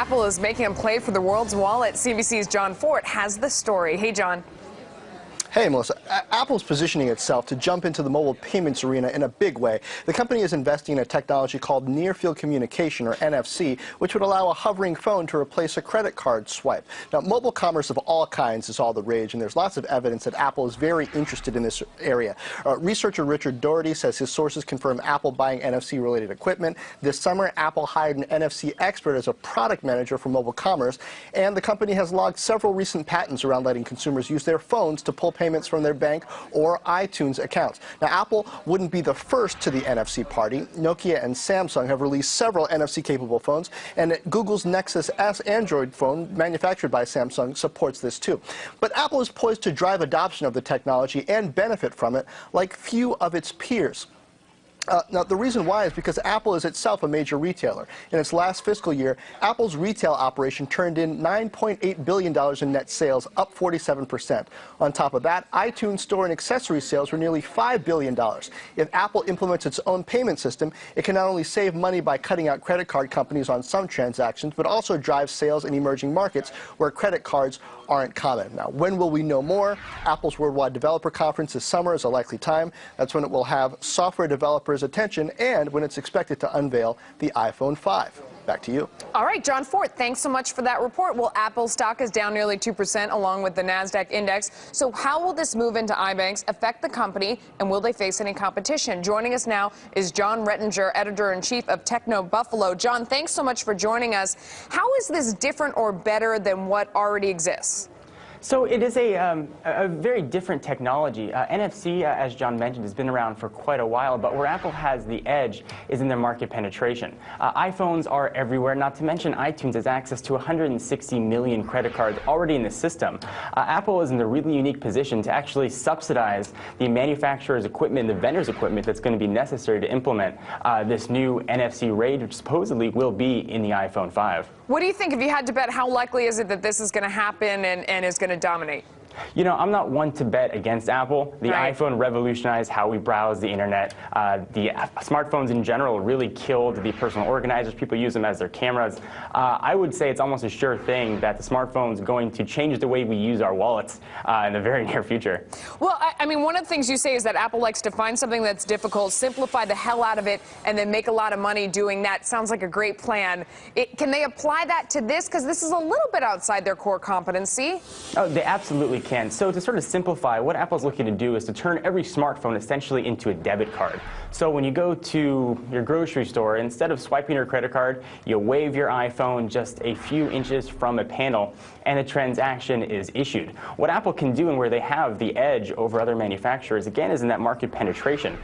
Apple is making a play for the world's wallet. CNBC's Jon has the story. Hey, Jon. Hey, Melissa. Apple's positioning itself to jump into the mobile payments arena in a big way. The company is investing in a technology called near-field communication, or NFC, which would allow a hovering phone to replace a credit card swipe. Now, mobile commerce of all kinds is all the rage, and there's lots of evidence that Apple is very interested in this area. Researcher Richard Doherty says his sources confirm Apple buying NFC-related equipment. This summer, Apple hired an NFC expert as a product manager for mobile commerce, and the company has logged several recent patents around letting consumers use their phones to pull payments from their bank or iTunes accounts. Now, Apple wouldn't be the first to the NFC party. Nokia and Samsung have released several NFC-capable phones, and Google's Nexus S Android phone, manufactured by Samsung, supports this too. But Apple is poised to drive adoption of the technology and benefit from it like few of its peers. Now, the reason why is because Apple is itself a major retailer. In its last fiscal year, Apple's retail operation turned in $9.8 billion in net sales, up 47%. On top of that, iTunes Store and accessory sales were nearly $5 billion. If Apple implements its own payment system, it can not only save money by cutting out credit card companies on some transactions, but also drive sales in emerging markets where credit cards aren't common. Now, when will we know more? Apple's Worldwide Developer Conference this summer is a likely time. That's when it will have software developers' attention and when it's expected to unveil the iPhone 5. Back to you. All right, Jon, thanks so much for that report. Well, Apple stock is down nearly 2% along with the NASDAQ index. So how will this move into iBanks affect the company, and will they face any competition? Joining us now is Jon Rettinger, editor-in-chief of Techno Buffalo. Jon, thanks so much for joining us. How is this different or better than what already exists? So it is a very different technology. NFC, as Jon mentioned, has been around for quite a while, but where Apple has the edge is in their market penetration. iPhones are everywhere, not to mention iTunes has access to 160 million credit cards already in the system. Apple is in the really unique position to actually subsidize the manufacturer's equipment, the vendor's equipment that's going to be necessary to implement this new NFC RAID, which supposedly will be in the iPhone 5. What do you think, if you had to bet, how likely is it that this is going to happen and is going to dominate? You know, I'm not one to bet against Apple. The iPhone revolutionized how we browse the internet. The smartphones in general really killed the personal organizers. People use them as their cameras. I would say it's almost a sure thing that the smartphone's going to change the way we use our wallets in the very near future. Well, I mean, one of the things you say is that Apple likes to find something that's difficult, simplify the hell out of it, and then make a lot of money doing that. Sounds like a great plan. Can they apply that to this? Because this is a little bit outside their core competency. Oh, they absolutely can. So to sort of simplify, what Apple's looking to do is to turn every smartphone essentially into a debit card. So when you go to your grocery store, instead of swiping your credit card, you wave your iPhone just a few inches from a panel, and a transaction is issued. What Apple can do, and where they have the edge over other manufacturers, again, is in that market penetration.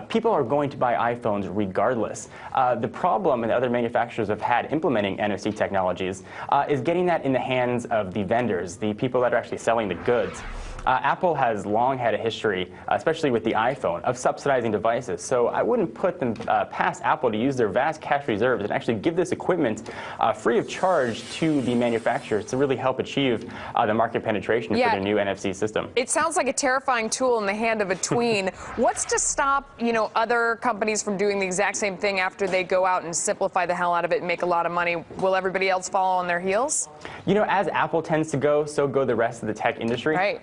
People are going to buy iPhones regardless. The problem that other manufacturers have had implementing NFC technologies is getting that in the hands of the vendors, the people that are actually selling the goods. Apple has long had a history, especially with the iPhone, of subsidizing devices. So I wouldn't put them past Apple to use their vast cash reserves and actually give this equipment free of charge to the manufacturers to really help achieve the market penetration for their new NFC system. It sounds like a terrifying tool in the hand of a tween. What's to stop, other companies from doing the exact same thing after they go out and simplify the hell out of it and make a lot of money? Will everybody else follow on their heels? You know, as Apple tends to go, so go the rest of the tech industry. Right.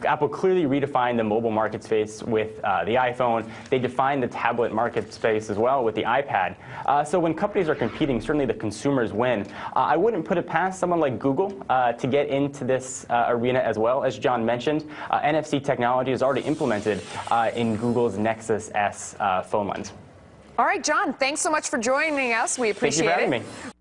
Apple clearly redefined the mobile market space with the iPhone. They defined the tablet market space as well with the iPad. So when companies are competing, certainly the consumers win. I wouldn't put it past someone like Google to get into this arena as well. As Jon mentioned, NFC technology is already implemented in Google's Nexus S phone lens. All right, Jon, thanks so much for joining us. We appreciate it. Thank you for having me.